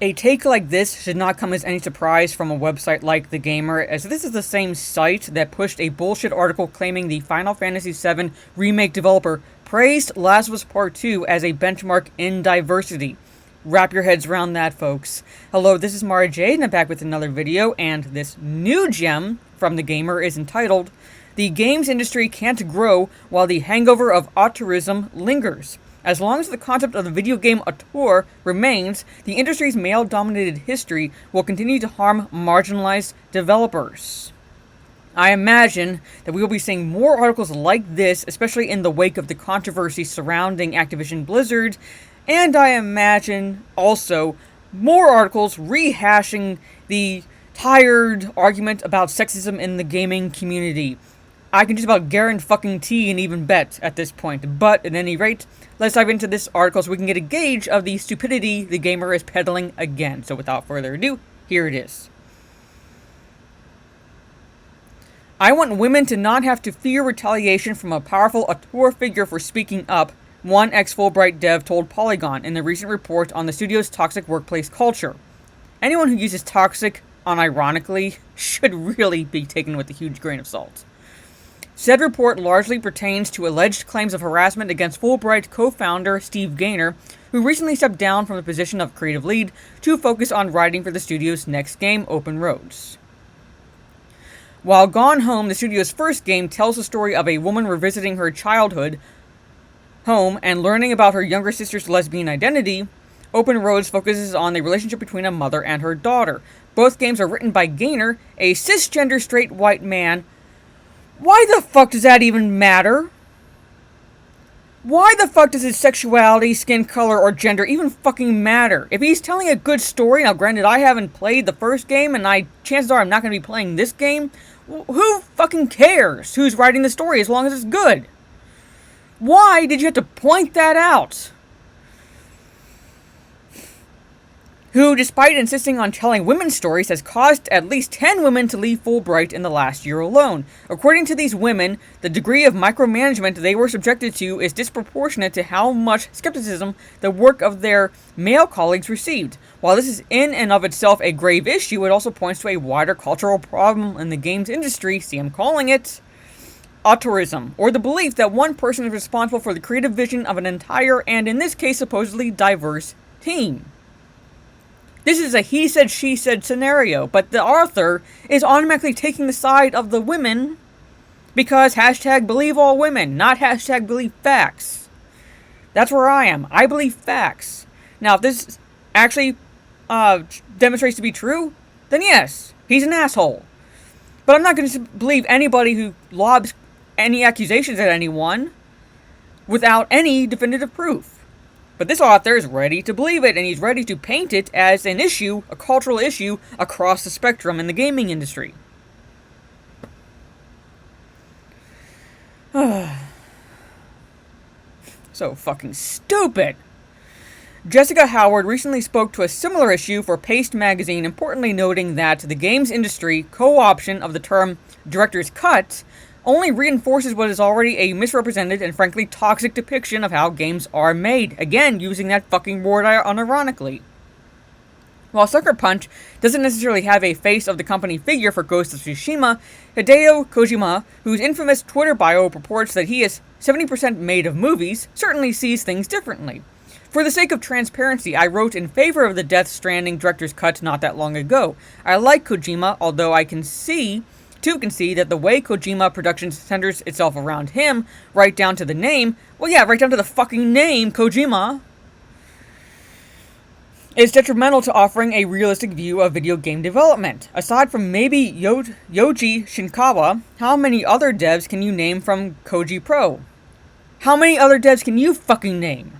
A take like this should not come as any surprise from a website like The Gamer, as this is the same site that pushed a bullshit article claiming the Final Fantasy VII Remake developer praised Last of Us Part 2 as a benchmark in diversity. Wrap your heads around that, folks. Hello, this is Mara Jade, and I'm back with another video, and this new gem from The Gamer is entitled, "The Games Industry Can't Grow While the Hangover of Auteurism Lingers." As long as the concept of the video game auteur remains, the industry's male-dominated history will continue to harm marginalized developers. I imagine that we will be seeing more articles like this, especially in the wake of the controversy surrounding Activision Blizzard, and I imagine also more articles rehashing the tired argument about sexism in the gaming community. I can just about guarantee and even bet at this point. But at any rate, let's dive into this article so we can get a gauge of the stupidity The Gamer is peddling again. So without further ado, here it is. I want women to not have to fear retaliation from a powerful auteur figure for speaking up, one ex-Fulbright dev told Polygon in the recent report on the studio's toxic workplace culture. Anyone who uses toxic unironically should really be taken with a huge grain of salt. Said report largely pertains to alleged claims of harassment against Fulbright co-founder Steve Gaynor, who recently stepped down from the position of creative lead to focus on writing for the studio's next game, Open Roads. While Gone Home, the studio's first game, tells the story of a woman revisiting her childhood home and learning about her younger sister's lesbian identity, Open Roads focuses on the relationship between a mother and her daughter. Both games are written by Gaynor, a cisgender straight white man. Why the fuck does that even matter? Why the fuck does his sexuality, skin color, or gender even fucking matter? If he's telling a good story, now granted I haven't played the first game and chances are I'm not going to be playing this game, who fucking cares who's writing the story as long as it's good? Why did you have to point that out? Who, despite insisting on telling women's stories, has caused at least 10 women to leave Fulbright in the last year alone. According to these women, the degree of micromanagement they were subjected to is disproportionate to how much skepticism the work of their male colleagues received. While this is in and of itself a grave issue, it also points to a wider cultural problem in the games industry, see I'm calling it Auteurism, or the belief that one person is responsible for the creative vision of an entire, and in this case supposedly diverse, team. This is a he said, she said scenario, but the author is automatically taking the side of the women because hashtag believe all women, not hashtag believe facts. That's where I am. I believe facts. Now, if this actually demonstrates to be true, then yes, he's an asshole. But I'm not going to believe anybody who lobs any accusations at anyone without any definitive proof. But this author is ready to believe it, and he's ready to paint it as an issue, a cultural issue, across the spectrum in the gaming industry. So fucking stupid! Jessica Howard recently spoke to a similar issue for Paste magazine, importantly noting that the games industry co-option of the term director's cut only reinforces what is already a misrepresented and frankly toxic depiction of how games are made. Again, using that fucking word unironically. While Sucker Punch doesn't necessarily have a face of the company figure for Ghost of Tsushima, Hideo Kojima, whose infamous Twitter bio purports that he is 70% made of movies, certainly sees things differently. For the sake of transparency, I wrote in favor of the Death Stranding director's cut not that long ago. I like Kojima, although I can see that the way Kojima Productions centers itself around him, right down to the name, well yeah, right down to the fucking name, Kojima, is detrimental to offering a realistic view of video game development. Aside from maybe Yoji Shinkawa, how many other devs can you name from Koji Pro? How many other devs can you fucking name?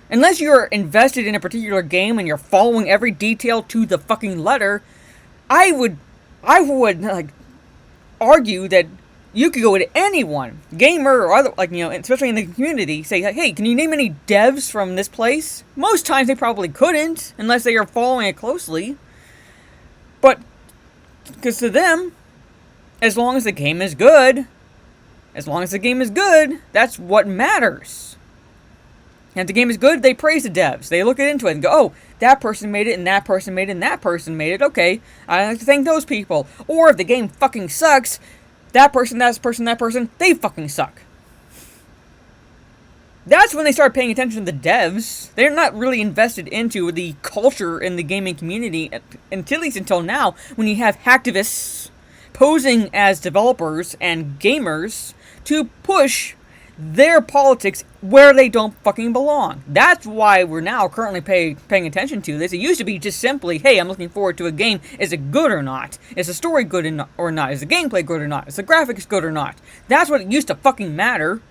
Unless you're invested in a particular game and you're following every detail to the fucking letter, I would argue that you could go to anyone, gamer or other, especially in the community, say, hey, can you name any devs from this place? Most times they probably couldn't, unless they are following it closely. But, because to them, as long as the game is good, that's what matters. And if the game is good, they praise the devs. They look into it and go, oh, that person made it, and that person made it, and that person made it. Okay, I'd like to thank those people. Or if the game fucking sucks, that person, they fucking suck. That's when they start paying attention to the devs. They're not really invested into the culture in the gaming community, at least until now, when you have hacktivists posing as developers and gamers to push their politics where they don't fucking belong. That's why we're now currently paying attention to this. It used to be just simply, hey, I'm looking forward to a game. Is it good or not? Is the story good or not? Is the gameplay good or not? Is the graphics good or not? That's what it used to fucking matter.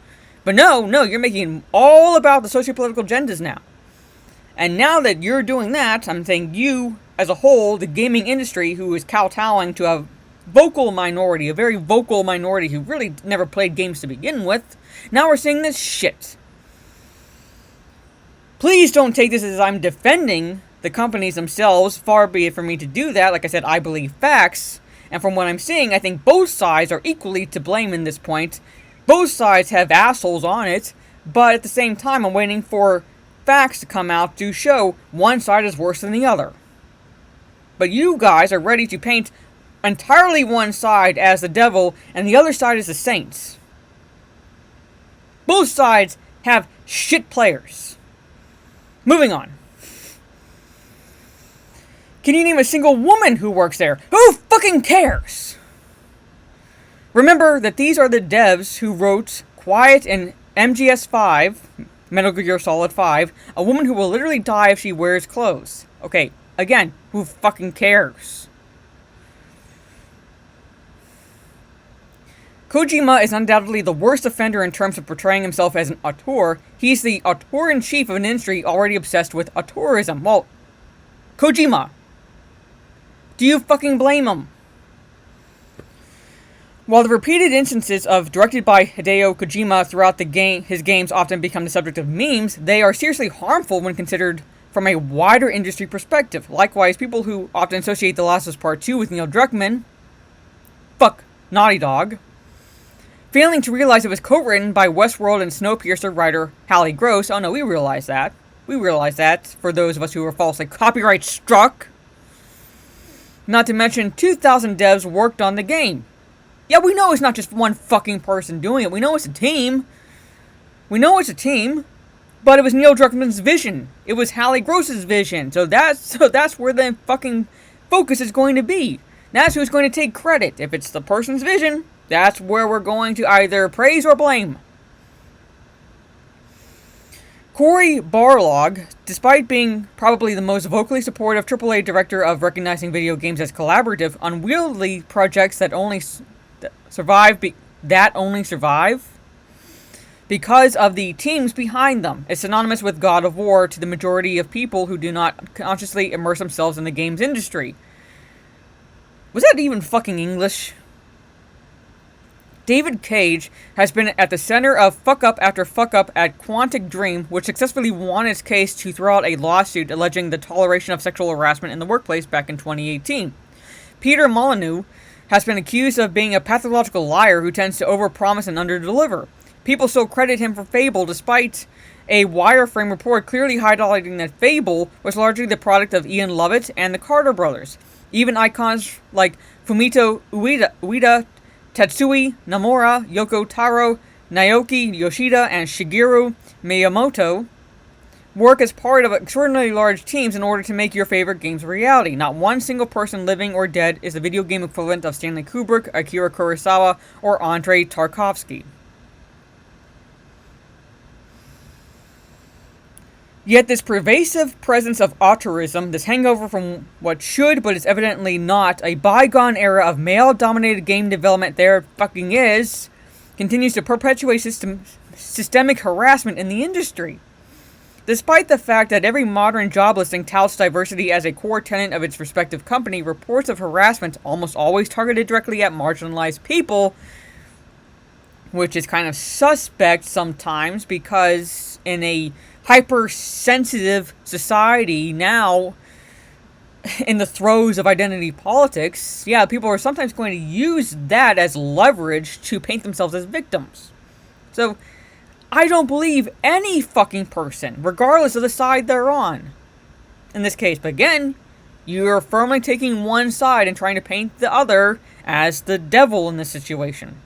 But no, you're making all about the socio-political agendas now. And now that you're doing that, I'm saying you, as a whole, the gaming industry, who is kowtowing to a vocal minority, a very vocal minority who really never played games to begin with, now we're seeing this shit. Please don't take this as I'm defending the companies themselves. Far be it from me to do that. Like I said, I believe facts. And from what I'm seeing, I think both sides are equally to blame in this point. Both sides have assholes on it. But at the same time, I'm waiting for facts to come out to show one side is worse than the other. But you guys are ready to paint entirely one side as the devil and the other side as the saints. Both sides have shit players. Moving on. Can you name a single woman who works there? Who fucking cares? Remember that these are the devs who wrote Quiet and MGS5, Metal Gear Solid 5, a woman who will literally die if she wears clothes. Okay, again, who fucking cares? Kojima is undoubtedly the worst offender in terms of portraying himself as an auteur. He's the auteur-in-chief of an industry already obsessed with auteurism. Well, Kojima, do you fucking blame him? While the repeated instances of directed by Hideo Kojima throughout his games often become the subject of memes, they are seriously harmful when considered from a wider industry perspective. Likewise, people who often associate The Last of Us Part 2 with Neil Druckmann, fuck Naughty Dog, failing to realize it was co-written by Westworld and Snowpiercer writer Hallie Gross. Oh no, we realize that. We realize that, for those of us who were falsely copyright struck. Not to mention, 2,000 devs worked on the game. Yeah, we know it's not just one fucking person doing it. We know it's a team. We know it's a team. But it was Neil Druckmann's vision. It was Hallie Gross's vision. So that's where the fucking focus is going to be. That's who's going to take credit. If it's the person's vision, that's where we're going to either praise or blame. Cory Barlog, despite being probably the most vocally supportive AAA director of recognizing video games as collaborative, unwieldy projects that only survive because of the teams behind them, is synonymous with God of War to the majority of people who do not consciously immerse themselves in the games industry. Was that even fucking English? David Cage has been at the center of fuck-up after fuck-up at Quantic Dream, which successfully won its case to throw out a lawsuit alleging the toleration of sexual harassment in the workplace back in 2018. Peter Molyneux has been accused of being a pathological liar who tends to overpromise and underdeliver. People still credit him for Fable, despite a Wireframe report clearly highlighting that Fable was largely the product of Ian Lovett and the Carter brothers. Even icons like Fumito Ueda, Tatsui Nomura, Yoko Taro, Naoki Yoshida, and Shigeru Miyamoto work as part of extraordinarily large teams in order to make your favorite games a reality. Not one single person, living or dead, is the video game equivalent of Stanley Kubrick, Akira Kurosawa, or Andrei Tarkovsky. Yet this pervasive presence of auteurism, this hangover from what should but is evidently not a bygone era of male-dominated game development there fucking is, continues to perpetuate systemic harassment in the industry. Despite the fact that every modern job listing touts diversity as a core tenet of its respective company, reports of harassment almost always targeted directly at marginalized people, which is kind of suspect sometimes because in a hypersensitive society now, in the throes of identity politics, yeah, people are sometimes going to use that as leverage to paint themselves as victims. So, I don't believe any fucking person, regardless of the side they're on. In this case, but again, you're firmly taking one side and trying to paint the other as the devil in this situation.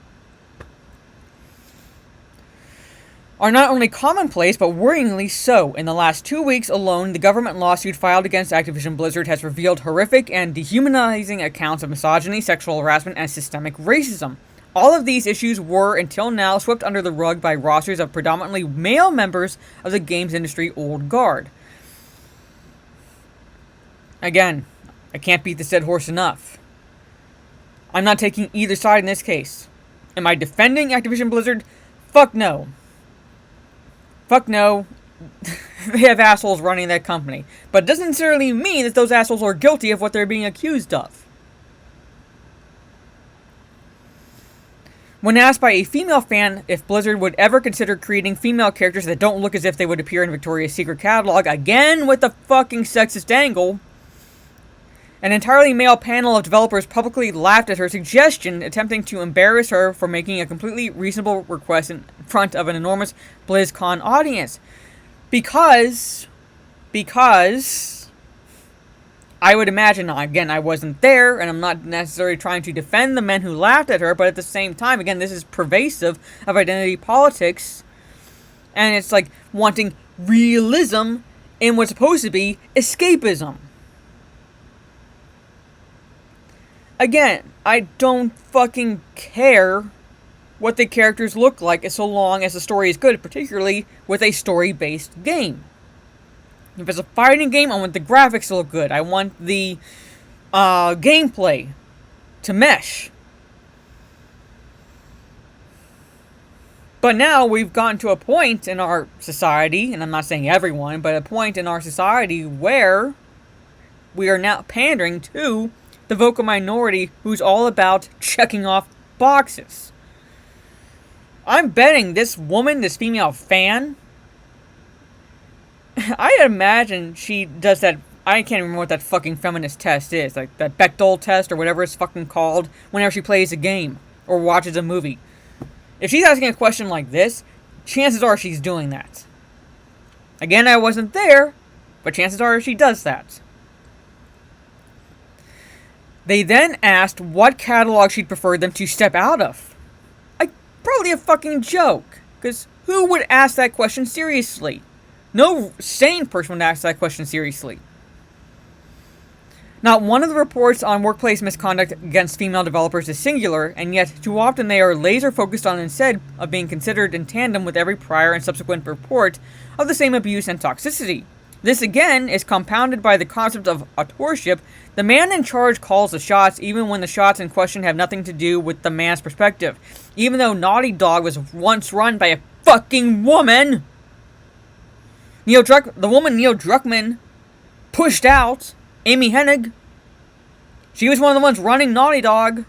Are not only commonplace, but worryingly so. In the last 2 weeks alone, the government lawsuit filed against Activision Blizzard has revealed horrific and dehumanizing accounts of misogyny, sexual harassment, and systemic racism. All of these issues were, until now, swept under the rug by rosters of predominantly male members of the games industry old guard. Again, I can't beat this dead horse enough. I'm not taking either side in this case. Am I defending Activision Blizzard? Fuck no. Fuck no. They have assholes running that company. But it doesn't necessarily mean that those assholes are guilty of what they're being accused of. When asked by a female fan if Blizzard would ever consider creating female characters that don't look as if they would appear in Victoria's Secret catalog, again with the fucking sexist angle, an entirely male panel of developers publicly laughed at her suggestion, attempting to embarrass her for making a completely reasonable request in front of an enormous BlizzCon audience. Because I would imagine, again, I wasn't there, and I'm not necessarily trying to defend the men who laughed at her, but at the same time, again, this is pervasive of identity politics, and it's like wanting realism in what's supposed to be escapism. Again, I don't fucking care what the characters look like so long as the story is good, particularly with a story-based game. If it's a fighting game, I want the graphics to look good. I want the gameplay to mesh. But now we've gotten to a point in our society, and I'm not saying everyone, but a point in our society where we are now pandering to the vocal minority who's all about checking off boxes. I'm betting this woman, this female fan, I imagine she does that. I can't remember what that fucking feminist test is. Like that Bechdel test or whatever it's fucking called whenever she plays a game or watches a movie. If she's asking a question like this, chances are she's doing that. Again, I wasn't there, but chances are she does that. They then asked what catalog she'd prefer them to step out of. Probably a fucking joke, because who would ask that question seriously? No sane person would ask that question seriously. Not one of the reports on workplace misconduct against female developers is singular, and yet too often they are laser focused on instead of being considered in tandem with every prior and subsequent report of the same abuse and toxicity. This again is compounded by the concept of authorship. The man in charge calls the shots even when the shots in question have nothing to do with the man's perspective. Even though Naughty Dog was once run by a fucking woman, the woman Neil Druckmann pushed out, Amy Hennig, she was one of the ones running Naughty Dog.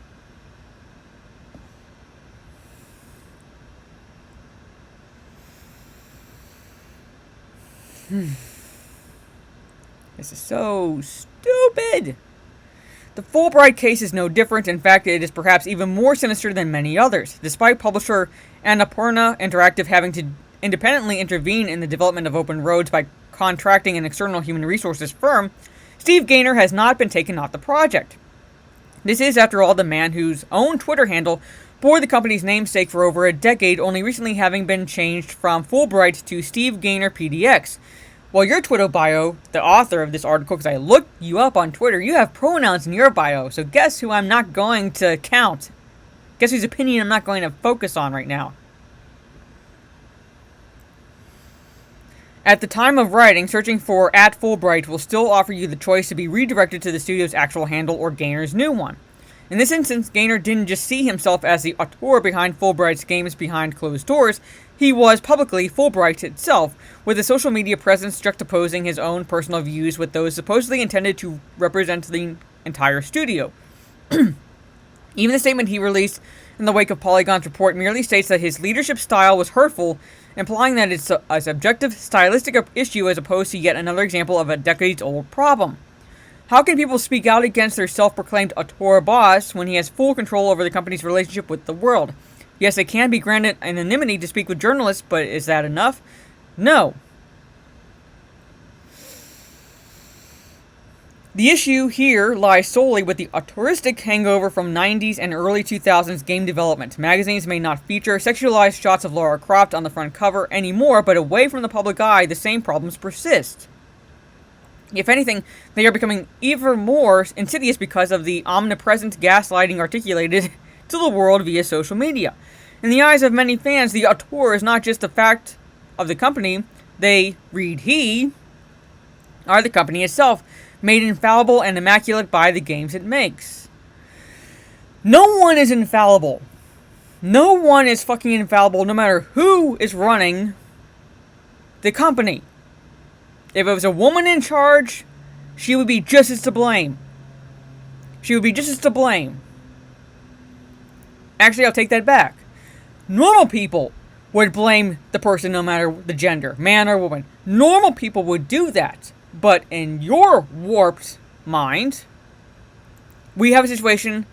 This is so stupid. The Fulbright case is no different. In fact, it is perhaps even more sinister than many others. Despite publisher Annapurna Interactive having to independently intervene in the development of Open Roads by contracting an external human resources firm, Steve Gaynor has not been taken off the project. This is, after all, the man whose own Twitter handle bore the company's namesake for over a decade, only recently having been changed from Fulbright to Steve Gaynor PDX. Well, your Twitter bio, the author of this article, because I looked you up on Twitter, you have pronouns in your bio, so guess who I'm not going to count? Guess whose opinion I'm not going to focus on right now? At the time of writing, searching for @Fulbright will still offer you the choice to be redirected to the studio's actual handle or Gaynor's new one. In this instance, Gaynor didn't just see himself as the auteur behind Fulbright's games behind closed doors, he was publicly Fulbright itself, with a social media presence juxtaposing his own personal views with those supposedly intended to represent the entire studio. Even the statement he released in the wake of Polygon's report merely states that his leadership style was hurtful, implying that it's a subjective, stylistic issue as opposed to yet another example of a decades-old problem. How can people speak out against their self-proclaimed auteur boss when he has full control over the company's relationship with the world? Yes, they can be granted anonymity to speak with journalists, but is that enough? No. The issue here lies solely with the auteuristic hangover from 90s and early 2000s game development. Magazines may not feature sexualized shots of Lara Croft on the front cover anymore, but away from the public eye, the same problems persist. If anything, they are becoming even more insidious because of the omnipresent gaslighting articulated to the world via social media. In the eyes of many fans, the auteur is not just the fact of the company. They, read he, are the company itself, made infallible and immaculate by the games it makes. No one is infallible. No one is fucking infallible, no matter who is running the company. If it was a woman in charge, she would be just as to blame. She would be just as to blame. Actually, I'll take that back. Normal people would blame the person no matter the gender, man or woman. Normal people would do that. But in your warped mind, we have a situation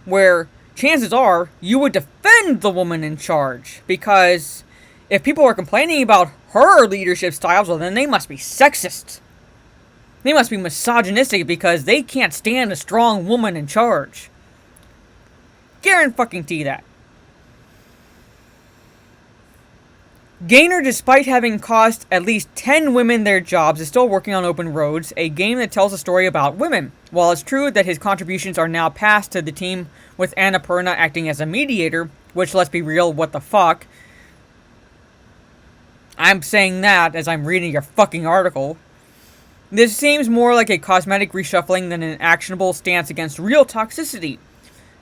where chances are you would defend the woman in charge. Because if people are complaining about her leadership styles, well then they must be sexist. They must be misogynistic because they can't stand a strong woman in charge. Guarantee that. Gainer, despite having cost at least 10 women their jobs, is still working on Open Roads, a game that tells a story about women. While it's true that his contributions are now passed to the team with Annapurna acting as a mediator, which, let's be real, what the fuck? I'm saying that as I'm reading your fucking article. This seems more like a cosmetic reshuffling than an actionable stance against real toxicity.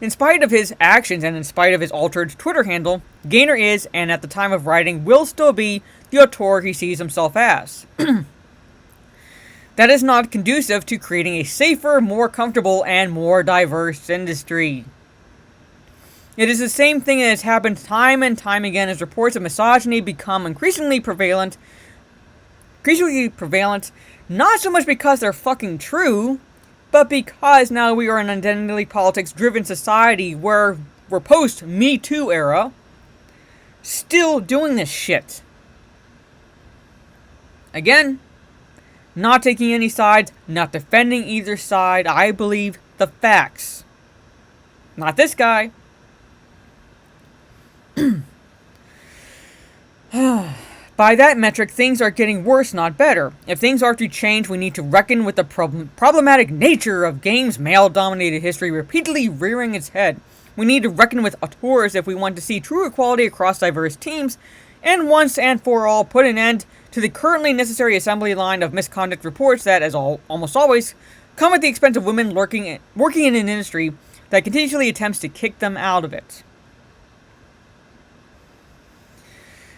In spite of his actions and in spite of his altered Twitter handle, Gainer is, and at the time of writing, will still be, the auteur he sees himself as. That is not conducive to creating a safer, more comfortable, and more diverse industry. It is the same thing that has happened time and time again as reports of misogyny become increasingly prevalent, not so much because they're fucking true, but because now we are in an identity politics-driven society where we're post-Me Too era, still doing this shit. Again, not taking any sides, not defending either side. I believe the facts. Not this guy. By that metric, things are getting worse, not better. If things are to change, we need to reckon with the problematic nature of games' male-dominated history repeatedly rearing its head. We need to reckon with auteurs if we want to see true equality across diverse teams, and once and for all put an end to the currently necessary assembly line of misconduct reports that, as almost always, come at the expense of women working in an industry that continually attempts to kick them out of it.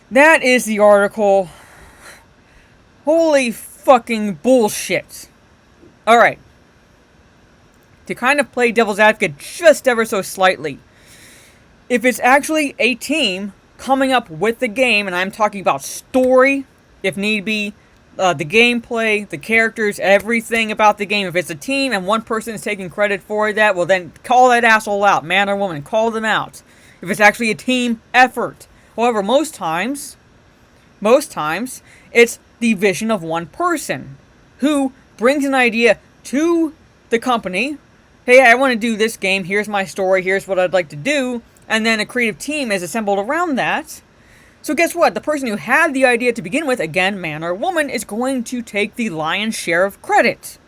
That is the article. Holy fucking bullshit. Alright. To kind of play devil's advocate just ever so slightly. If it's actually a team coming up with the game, and I'm talking about story, if need be, the gameplay, the characters, everything about the game. If it's a team and one person is taking credit for that, well then call that asshole out, man or woman, call them out. If it's actually a team effort. However, most times, it's the vision of one person who brings an idea to the company. Hey, I want to do this game. Here's my story. Here's what I'd like to do. And then a creative team is assembled around that. So guess what? The person who had the idea to begin with, again, man or woman, is going to take the lion's share of credit.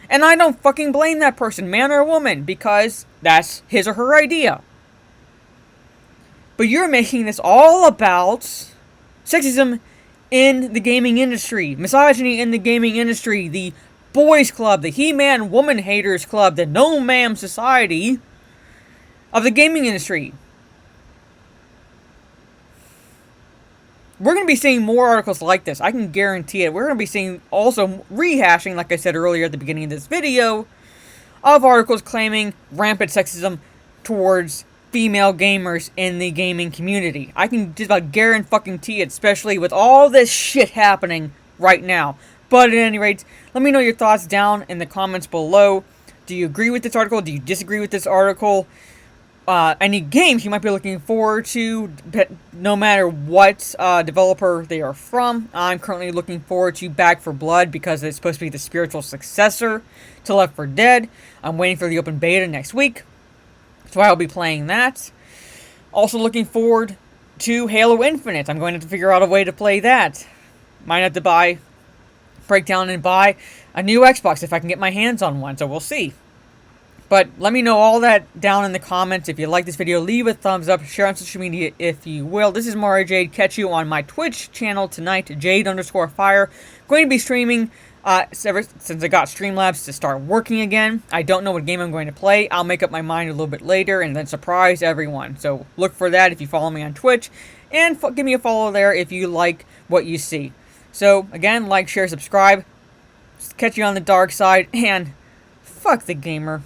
And I don't fucking blame that person, man or woman, because that's his or her idea. But you're making this all about sexism in the gaming industry, misogyny in the gaming industry, the boys club, the he-man woman haters club, the no-ma'am society of the gaming industry. We're going to be seeing more articles like this. I can guarantee it. We're going to be seeing also rehashing, like I said earlier at the beginning of this video, of articles claiming rampant sexism towards female gamers in the gaming community. I can just about guarantee it, especially with all this shit happening right now. But at any rate, let me know your thoughts down in the comments below. Do you agree with this article? Do you disagree with this article? any games you might be looking forward to, no matter what developer they are from. I'm currently looking forward to Back 4 Blood because it's supposed to be the spiritual successor to Left 4 Dead. I'm waiting for the open beta next week, so I'll be playing that. Also looking forward to Halo Infinite. I'm going to have to figure out a way to play that. Might have to break down and buy a new Xbox if I can get my hands on one, so we'll see. But let me know all that down in the comments. If you like this video, leave a thumbs up, share on social media if you will. This is Mario Jade. Catch you on my Twitch channel tonight, Jade_Fire. Going to be streaming ever since I got Streamlabs to start working again. I don't know what game I'm going to play. I'll make up my mind a little bit later and then surprise everyone. So look for that if you follow me on Twitch. And give me a follow there if you like what you see. So again, like, share, subscribe. Catch you on the dark side. And fuck the gamer.